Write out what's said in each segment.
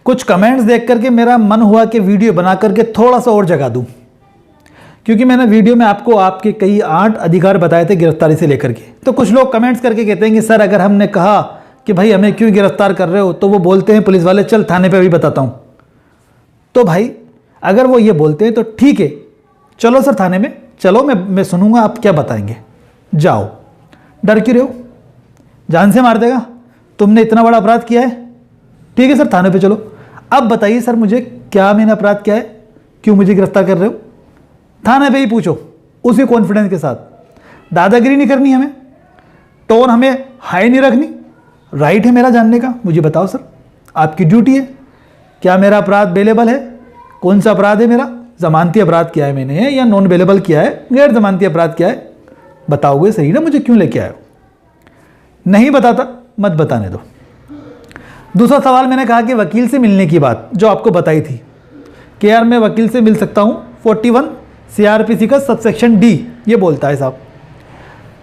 कुछ कमेंट्स देख करके मेरा मन हुआ कि वीडियो बना करके थोड़ा सा और जगा दूं, क्योंकि मैंने वीडियो में आपको आपके कई 8 अधिकार बताए थे गिरफ्तारी से लेकर के। तो कुछ लोग कमेंट्स करके कहते हैं कि सर अगर हमने कहा कि भाई हमें क्यों गिरफ्तार कर रहे हो, तो वो बोलते हैं पुलिस वाले चल थाने पे भी बताता हूँ। तो भाई अगर वो ये बोलते हैं तो ठीक है, चलो सर थाने में चलो, मैं सुनूंगा आप क्या बताएंगे। जाओ, डर क्यों रहे हो? जान से मार देगा, तुमने इतना बड़ा अपराध किया है। ठीक है सर थाने पे चलो। अब बताइए सर मुझे क्या मैंने अपराध किया है, क्यों मुझे गिरफ्तार कर रहे हो? थाने पे ही पूछो उसी कॉन्फिडेंस के साथ। दादागिरी नहीं करनी हमें, टोन हमें हाई नहीं रखनी। राइट है मेरा जानने का, मुझे बताओ सर, आपकी ड्यूटी है। क्या मेरा अपराध बेलेबल है? कौन सा अपराध है मेरा? जमानती अपराध किया है मैंने या नॉन बेलेबल किया है, गैर जमानती अपराध किया है? बताओगे सही ना मुझे क्यों लेके आए हो? नहीं बताता मत बताने दो। दूसरा सवाल मैंने कहा कि वकील से मिलने की बात जो आपको बताई थी कि यार मैं वकील से मिल सकता हूँ, 41 CRPC का सबसेक्शन D ये बोलता है साहब।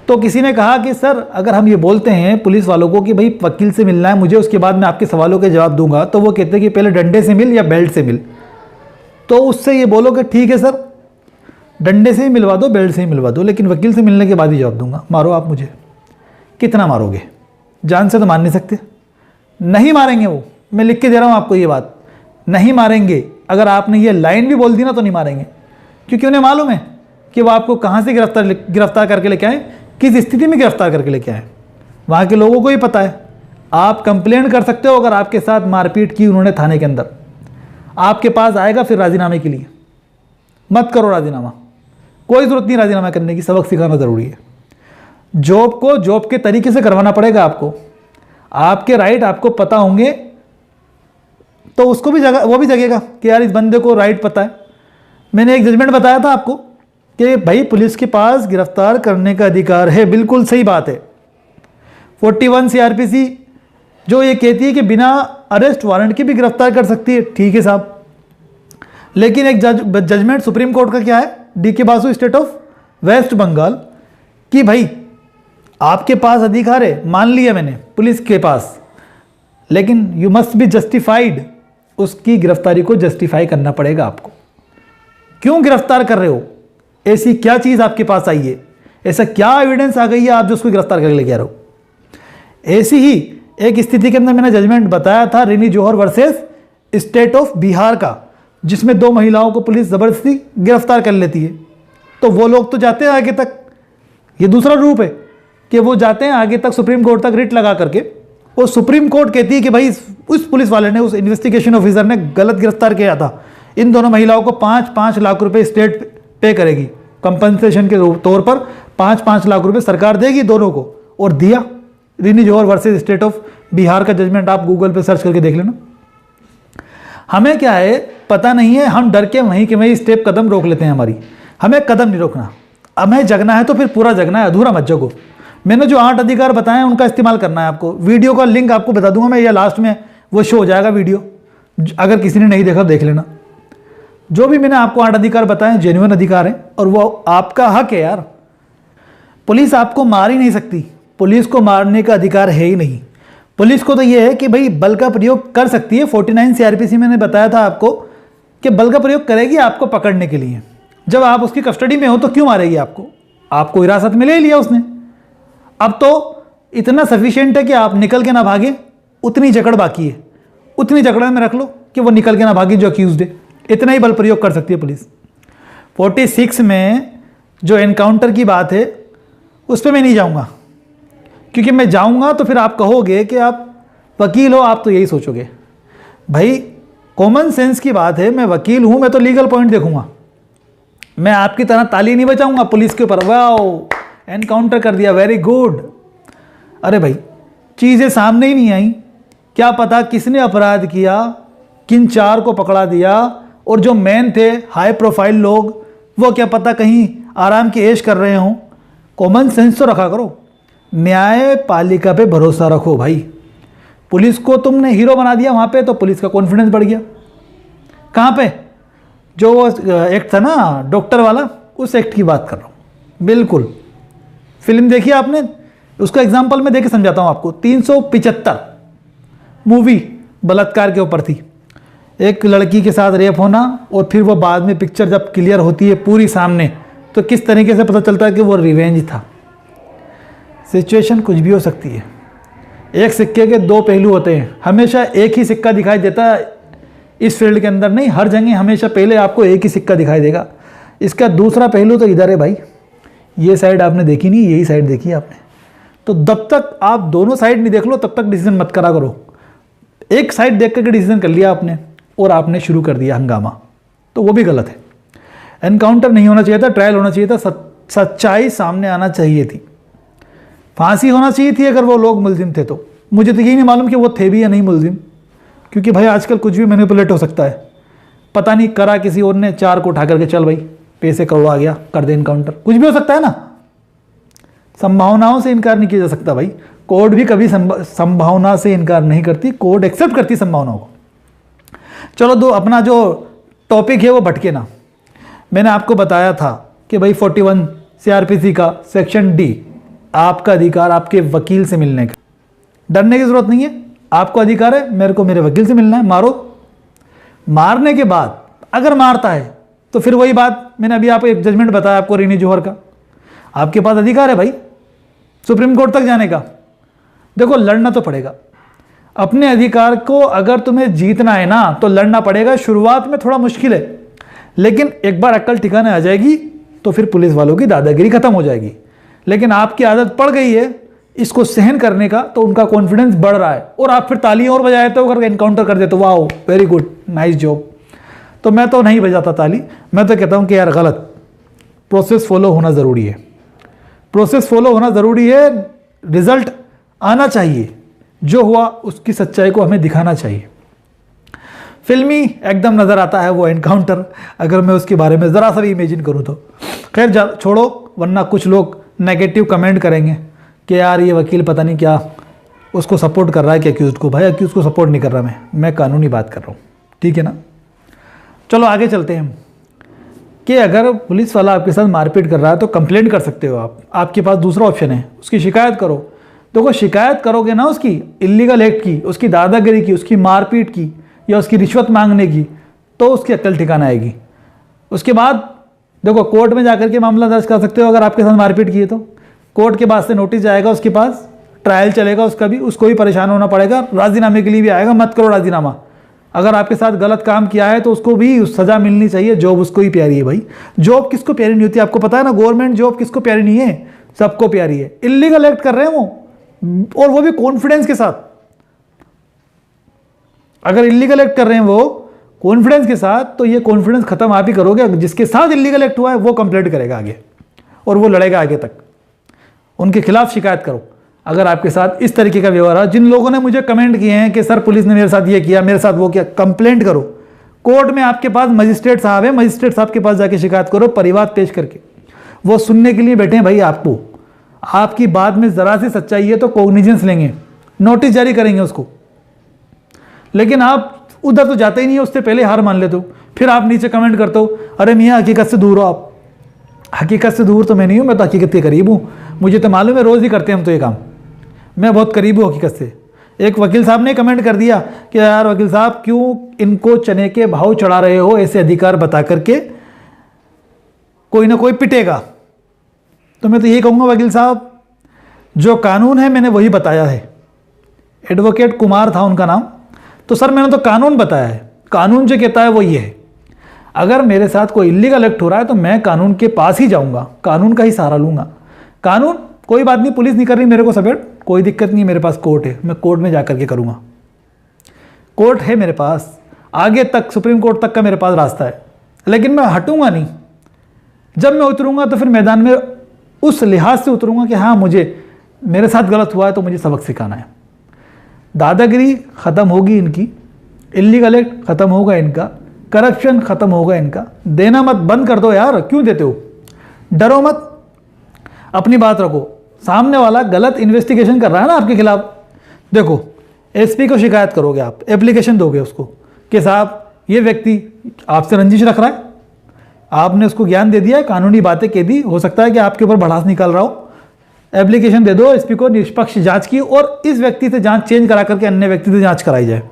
तो किसी ने कहा कि सर अगर हम ये बोलते हैं पुलिस वालों को कि भाई वकील से मिलना है मुझे, उसके बाद मैं आपके सवालों के जवाब दूंगा, तो वो कहते हैं कि पहले डंडे से मिल या बेल्ट से मिल। तो उससे ये बोलो कि ठीक है सर डंडे से ही मिलवा दो, बेल्ट से ही मिलवा दो, लेकिन वकील से मिलने के बाद ही जवाब दूंगा। मारो आप मुझे। कितना मारोगे? जान से तो मार नहीं सकते। नहीं मारेंगे वो, मैं लिख के दे रहा हूँ आपको ये बात, नहीं मारेंगे। अगर आपने ये लाइन भी बोल दी ना तो नहीं मारेंगे, क्योंकि उन्हें मालूम है कि वो आपको कहाँ से गिरफ्तार करके लेके आए, किस स्थिति में गिरफ्तार करके लेके आए। वहाँ के लोगों को ही पता है। आप कंप्लेन कर सकते हो अगर आपके साथ मारपीट की उन्होंने थाने के अंदर, आपके पास आएगा फिर राजीनामे के लिए। मत करो राजीनामा, कोई ज़रूरत नहीं राजीनामा करने की, सबक सिखाना ज़रूरी है। जॉब को जॉब के तरीके से करवाना पड़ेगा आपको। आपके राइट आपको पता होंगे तो उसको भी वो भी जगेगा कि यार इस बंदे को राइट पता है। मैंने एक जजमेंट बताया था आपको कि भाई पुलिस के पास गिरफ्तार करने का अधिकार है, बिल्कुल सही बात है। 41 CRPC जो ये कहती है कि बिना अरेस्ट वारंट के भी गिरफ्तार कर सकती है, ठीक है साहब। लेकिन एक जजमेंट सुप्रीम कोर्ट का क्या है, DK Basu state of West Bengal, कि भाई आपके पास अधिकार है, मान लिया मैंने पुलिस के पास, लेकिन यू मस्ट बी जस्टिफाइड। उसकी गिरफ्तारी को जस्टिफाई करना पड़ेगा आपको। क्यों गिरफ्तार कर रहे हो? ऐसी क्या चीज़ आपके पास आई है, ऐसा क्या एविडेंस आ गई है आप जो उसको गिरफ्तार करके लेके आ रहे हो? ऐसी ही एक स्थिति के अंदर मैंने जजमेंट बताया था रिनी जौहर वर्सेस स्टेट ऑफ बिहार का, जिसमें 2 महिलाओं को पुलिस ज़बरदस्ती गिरफ्तार कर लेती है। तो वो लोग तो जाते हैं आगे तक, ये दूसरा रूप है कि वो जाते हैं आगे तक, सुप्रीम कोर्ट तक रिट लगा करके। और सुप्रीम कोर्ट कहती है कि भाई उस पुलिस वाले ने, उस इन्वेस्टिगेशन ऑफिसर ने गलत गिरफ्तार किया था। इन दोनों महिलाओं को 5-5 लाख रुपए स्टेट पे करेगी, कंपनसेशन के तौर पर 5-5 लाख रुपए सरकार देगी दोनों को। और दिया। रिनी जौहर वर्सेस स्टेट ऑफ बिहार का जजमेंट आप गूगल पे सर्च करके देख लेना। हमें क्या है पता नहीं है, हम डर के वहीं के वहीं स्टेप कदम रोक लेते हैं हमारी। हमें कदम नहीं रोकना, हमें जगना है तो फिर पूरा जगना है, अधूरा मत जगो। मैंने जो 8 अधिकार बताए हैं उनका इस्तेमाल करना है आपको। वीडियो का लिंक आपको बता दूंगा मैं, या लास्ट में वो शो हो जाएगा वीडियो, अगर किसी ने नहीं देखा देख लेना। जो भी मैंने आपको 8 अधिकार बताए हैं जेन्युइन अधिकार हैं और वो आपका हक है यार। पुलिस आपको मार ही नहीं सकती, पुलिस को मारने का अधिकार है ही नहीं। पुलिस को तो ये है कि भाई बल का प्रयोग कर सकती है। 49 CRPC मैंने बताया था आपको कि बल का प्रयोग करेगी आपको पकड़ने के लिए। जब आप उसकी कस्टडी में हो तो क्यों मारेगी आपको? आपको हिरासत में ले लिया उसने। अब तो इतना सफिशिएंट है कि आप निकल के ना भागे, उतनी जकड़ बाकी है। उतनी जकड़ में रख लो कि वो निकल के ना भागे जो अक्यूज्ड है। इतना ही बल प्रयोग कर सकती है पुलिस। 46 में जो एनकाउंटर की बात है उस पर मैं नहीं जाऊंगा, क्योंकि मैं जाऊंगा तो फिर आप कहोगे कि आप वकील हो, आप तो यही सोचोगे। भाई कॉमन सेंस की बात है, मैं वकील हूं, मैं तो लीगल पॉइंट देखूंगा। मैं आपकी तरह ताली नहीं बजाऊंगा पुलिस के ऊपर, वाओ एनकाउंटर कर दिया, वेरी गुड। अरे भाई चीज़ें सामने ही नहीं आई, क्या पता किसने अपराध किया, किन 4 को पकड़ा दिया, और जो मेन थे हाई प्रोफाइल लोग वो क्या पता कहीं आराम की ऐश कर रहे हों। कॉमन सेंस तो रखा करो, न्यायपालिका पे भरोसा रखो भाई। पुलिस को तुमने हीरो बना दिया वहाँ पे, तो पुलिस का कॉन्फिडेंस बढ़ गया। कहाँ पे? जो वो एक्ट था ना डॉक्टर वाला, उस एक्ट की बात कर रहा हूँ। बिल्कुल, फिल्म देखी आपने? उसका एग्जाम्पल मैं देके समझाता हूँ आपको। 375 मूवी बलात्कार के ऊपर थी। एक लड़की के साथ रेप होना और फिर वो बाद में पिक्चर जब क्लियर होती है पूरी सामने, तो किस तरीके से पता चलता है कि वो रिवेंज था। सिचुएशन कुछ भी हो सकती है। एक सिक्के के दो पहलू होते हैं, हमेशा एक ही सिक्का दिखाई देता है इस फील्ड के अंदर नहीं, हर जगह हमेशा पहले आपको एक ही सिक्का दिखाई देगा। इसका दूसरा पहलू तो इधर है भाई, ये साइड आपने देखी नहीं, यही साइड देखी आपने। तो जब तक आप दोनों साइड नहीं देख लो तब तक डिसीजन मत करा करो। एक साइड देख करके डिसीजन कर लिया आपने और आपने शुरू कर दिया हंगामा, तो वो भी गलत है। एनकाउंटर नहीं होना चाहिए था, ट्रायल होना चाहिए था, सच्चाई सामने आना चाहिए थी, फांसी होना चाहिए थी अगर वो लोग मुलजिम थे तो। मुझे तो यही नहीं मालूम कि वो थे भी या नहीं मुलजिम, क्योंकि भाई आजकल कुछ भी मैनिपुलेट हो सकता है। पता नहीं करा किसी और ने, चार को उठा करके चल भाई पैसे करोड़ आ गया, कर दे इनकाउंटर, कुछ भी हो सकता है ना। संभावनाओं से इनकार नहीं किया जा सकता भाई। कोर्ट भी कभी संभावना से इनकार नहीं करती, कोर्ट एक्सेप्ट करती संभावनाओं को। चलो दो अपना जो टॉपिक है वो भटके ना। मैंने आपको बताया था कि भाई 41 CRPC का सेक्शन D, आपका अधिकार आपके वकील से मिलने का। डरने की जरूरत नहीं है, आपको अधिकार है, मेरे को मेरे वकील से मिलना है, मारो। मारने के बाद अगर मारता है तो फिर वही बात, मैंने अभी आपको एक जजमेंट बताया आपको रीनी जौहर का, आपके पास अधिकार है भाई सुप्रीम कोर्ट तक जाने का। देखो लड़ना तो पड़ेगा अपने अधिकार को, अगर तुम्हें जीतना है ना तो लड़ना पड़ेगा। शुरुआत में थोड़ा मुश्किल है, लेकिन एक बार अक्ल ठिकाने आ जाएगी तो फिर पुलिस वालों की दादागिरी खत्म हो जाएगी। लेकिन आपकी आदत पड़ गई है इसको सहन करने का, तो उनका कॉन्फिडेंस बढ़ रहा है और आप फिर तालियां और बजाते हो करके एनकाउंटर कर देते हो, wow very good nice job. तो मैं तो नहीं बजाता ताली, मैं तो कहता हूं कि यार गलत, प्रोसेस फॉलो होना ज़रूरी है, प्रोसेस फॉलो होना ज़रूरी है, रिजल्ट आना चाहिए, जो हुआ उसकी सच्चाई को हमें दिखाना चाहिए। फिल्मी एकदम नज़र आता है वो एनकाउंटर, अगर मैं उसके बारे में ज़रा सा भी इमेजिन करूँ तो। खैर छोड़ो, वरना कुछ लोग नेगेटिव कमेंट करेंगे कि यार ये वकील पता नहीं क्या उसको सपोर्ट कर रहा है कि अक्यूज़ को। भाई अक्यूज़ को सपोर्ट नहीं कर रहा मैं कानूनी बात कर रहा हूँ, ठीक है ना। चलो आगे चलते हैं कि अगर पुलिस वाला आपके साथ मारपीट कर रहा है तो कंप्लेंट कर सकते हो आप, आपके पास दूसरा ऑप्शन है, उसकी शिकायत करो। देखो शिकायत करोगे ना उसकी इल्लीगल एक्ट की, उसकी दादागिरी की, उसकी मारपीट की या उसकी रिश्वत मांगने की, तो उसकी अक्ल ठिकाना आएगी। उसके बाद देखो कोर्ट में जाकर के मामला दर्ज कर सकते हो, अगर आपके साथ मारपीट की है तो कोर्ट के पास से नोटिस जाएगा, उसके पास ट्रायल चलेगा, उसका भी उसको भी परेशान होना पड़ेगा, राजीनामे के लिए भी आएगा, मत करो राजीनामा। अगर आपके साथ गलत काम किया है तो उसको भी सजा मिलनी चाहिए, जॉब उसको ही प्यारी है भाई। जॉब किसको प्यारी नहीं होती, आपको पता है ना, गवर्नमेंट जॉब किसको प्यारी नहीं है, सबको प्यारी है। इल्लीगल एक्ट कर रहे हैं वो, और वो भी कॉन्फिडेंस के साथ। अगर इल्लीगल एक्ट कर रहे हैं वो कॉन्फिडेंस के साथ, तो ये कॉन्फिडेंस खत्म आप ही करोगे। जिसके साथ इल्लीगल एक्ट हुआ है वो कंप्लेंट करेगा आगे और वो लड़ेगा आगे तक। उनके खिलाफ शिकायत करो अगर आपके साथ इस तरीके का व्यवहार है। जिन लोगों ने मुझे कमेंट किए हैं कि सर पुलिस ने मेरे साथ ये किया, मेरे साथ वो किया, कंप्लेंट करो। कोर्ट में आपके पास मजिस्ट्रेट साहब है, मजिस्ट्रेट साहब के पास जाके शिकायत करो, परिवाद पेश करके। वो सुनने के लिए बैठे हैं भाई आपको, आपकी बात में जरा सी सच्चाई है तो कॉग्निजेंस लेंगे, नोटिस जारी करेंगे उसको। लेकिन आप उधर तो जाते ही नहीं है, उससे पहले हार मान लेते हो, फिर आप नीचे कमेंट करते हो अरे मियाँ हकीकत से दूर हो आप। हकीकत से दूर तो मैं नहीं हूँ, मैं तो हकीकत के करीब हूँ, मुझे तो मालूम है, रोज़ ही करते हैं हम तो ये काम, मैं बहुत करीब हूँ हकीकत से। एक वकील साहब ने कमेंट कर दिया कि यार वकील साहब क्यों इनको चने के भाव चढ़ा रहे हो, ऐसे अधिकार बता करके कोई ना कोई पिटेगा। तो मैं तो यही कहूँगा वकील साहब, जो कानून है मैंने वही बताया है। एडवोकेट कुमार था उनका नाम। तो सर मैंने तो कानून बताया है, कानून जो कहता है वो ये है। अगर मेरे साथ कोई इल्लीगल एक्ट हो रहा है तो मैं कानून के पास ही जाऊंगा, कानून का ही सहारा लूंगा। कानून कोई बात नहीं, पुलिस नहीं कर रही मेरे को सपोर्ट, कोई दिक्कत नहीं, मेरे पास कोर्ट है, मैं कोर्ट में जा करके करूंगा। कोर्ट है मेरे पास, आगे तक सुप्रीम कोर्ट तक का मेरे पास रास्ता है। लेकिन मैं हटूंगा नहीं, जब मैं उतरूंगा तो फिर मैदान में उस लिहाज से उतरूंगा कि हाँ मुझे मेरे साथ गलत हुआ है तो मुझे सबक सिखाना है। दादागिरी ख़त्म होगी इनकी, इल्लीगल एक्ट ख़त्म होगा इनका, करप्शन ख़त्म होगा इनका। देना मत, बंद कर दो यार, क्यों देते हो? डरो मत, अपनी बात रखो। सामने वाला गलत इन्वेस्टिगेशन कर रहा है ना आपके खिलाफ। देखो एसपी को शिकायत करोगे आप, एप्लीकेशन दोगे उसको कि साहब ये व्यक्ति आपसे रंजिश रख रहा है, आपने उसको ज्ञान दे दिया, कानूनी बातें कह दी, हो सकता है कि आपके ऊपर भड़ास निकाल रहा हो। एप्लीकेशन दे दो एसपी को निष्पक्ष जांच की, और इस व्यक्ति से जांच चेंज करा करके अन्य व्यक्ति से जांच कराई जाए।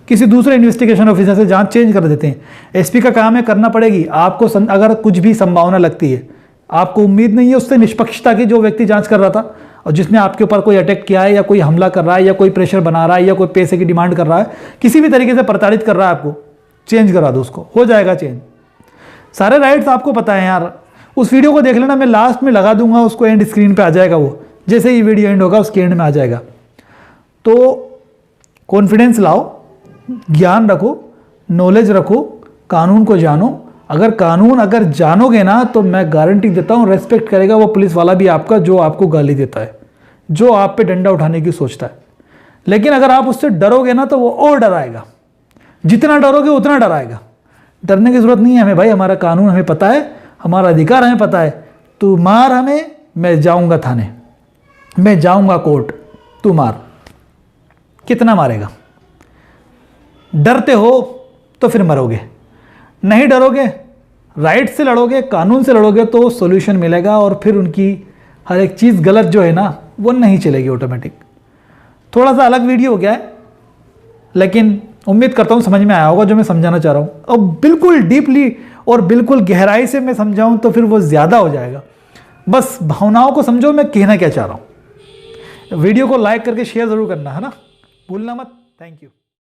किसी दूसरे इन्वेस्टिगेशन ऑफिसर से जांच चेंज कर देते हैं। एसपी का काम है, करना पड़ेगी आपको। अगर कुछ भी संभावना लगती है, आपको उम्मीद नहीं है उससे निष्पक्षता की, जो व्यक्ति जांच कर रहा था और जिसने आपके ऊपर कोई अटैक किया है या कोई हमला कर रहा है या कोई प्रेशर बना रहा है या कोई पैसे की डिमांड कर रहा है, किसी भी तरीके से प्रताड़ित कर रहा है आपको, चेंज करा दो उसको, हो जाएगा चेंज। सारे राइट्स आपको पता है यार। उस वीडियो को देख लेना, मैं लास्ट में लगा दूंगा उसको, एंड स्क्रीन पे आ जाएगा वो, जैसे ही वीडियो एंड होगा उसके एंड में आ जाएगा। तो कॉन्फिडेंस लाओ, ज्ञान रखो, नॉलेज रखो, कानून को जानो। अगर जानोगे ना तो मैं गारंटी देता हूँ रेस्पेक्ट करेगा वो पुलिस वाला भी आपका, जो आपको गाली देता है, जो आप पे डंडा उठाने की सोचता है। लेकिन अगर आप उससे डरोगे ना तो वो और डराएगा, जितना डरोगे उतना डराएगा। डरने की जरूरत नहीं है हमें भाई, हमारा कानून हमें पता है, हमारा अधिकार हमें पता है। तू मार हमें, मैं जाऊंगा थाने, मैं जाऊंगा कोर्ट, तू मार। कितना मारेगा? डरते हो तो फिर मरोगे, नहीं डरोगे, राइट से लड़ोगे, कानून से लड़ोगे तो सॉल्यूशन मिलेगा और फिर उनकी हर एक चीज़ गलत जो है ना वो नहीं चलेगी ऑटोमेटिक। थोड़ा सा अलग वीडियो हो गया है, लेकिन उम्मीद करता हूँ समझ में आया होगा जो मैं समझाना चाह रहा हूँ। और बिल्कुल डीपली और बिल्कुल गहराई से मैं समझाऊँ तो फिर वो ज़्यादा हो जाएगा। बस भावनाओं को समझो मैं कहना क्या चाह रहा हूँ। वीडियो को लाइक करके शेयर ज़रूर करना है ना, भूलना मत। Thank you.